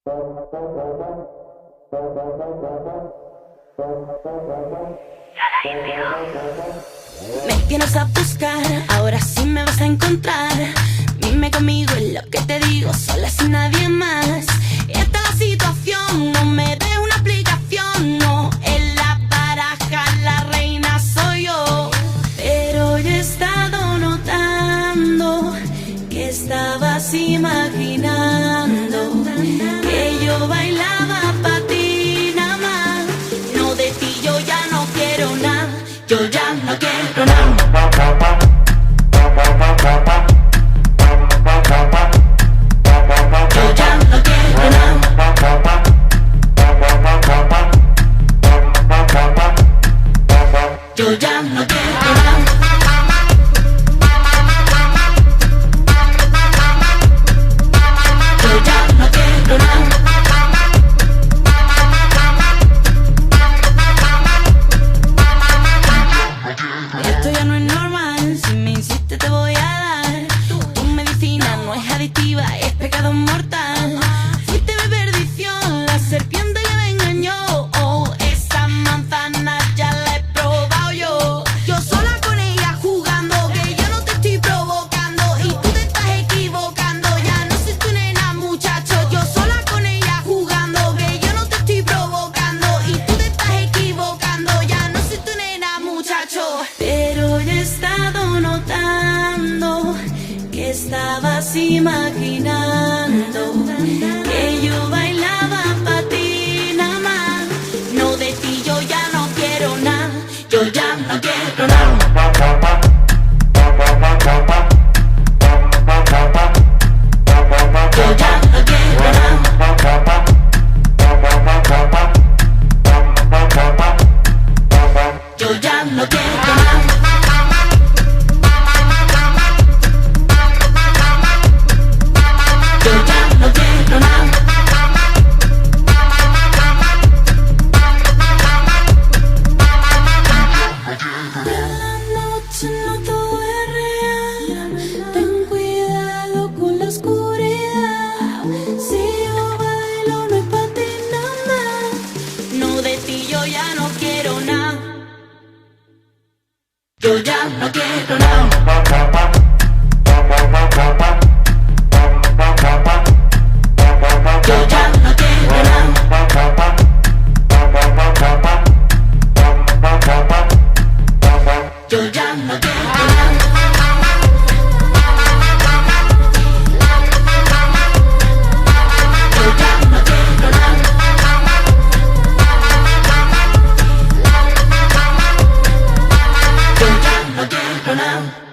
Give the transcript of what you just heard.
Me tienes a buscar, ahora sí me vas a encontrar. Mime conmigo es lo que te digo, sola sin nadie más. Esta es la situación, no me des una explicación. No, en la baraja la reina soy yo. Pero yo he estado notando que estabas imaginando que yo bailaba pa' ti nada más. No, de ti yo ya no quiero nada, yo ya no quiero nada. Yo ya no quiero nada. Yo ya no quiero nada. Yo ya no quiero nada. Esto ya no es normal, si me insistes te voy a dar. Tu medicina no es adictiva, es pecado mortal. Fuiste mi perdición, la serpiente que me engañó. Oh, esa manzana ya la he probado yo. Yo sola con ella jugando, que yo no te estoy provocando y tú te estás equivocando. Ya no soy tu nena, muchacho. Yo sola con ella jugando, que yo no te estoy provocando y tú te estás equivocando. Ya no soy tu nena, muchacho. Pero yo he estado notando que estabas imaginando que yo bailaba pa' ti nada más. No, de ti yo ya no quiero nada, yo ya no quiero nada. Yo ya no quiero nada. Yo ya no quiero nada. Yo ya no quiero nada. En la noche no todo es real. Ten cuidado con la oscuridad. Si yo bailo no es pa' ti nada más. No, de ti yo ya no quiero nada. Yo ya no quiero nada. Yo ya no quiero nada. Yo ya no quiero nada. Yo ya no quiero nada. Yo ya no quiero nada.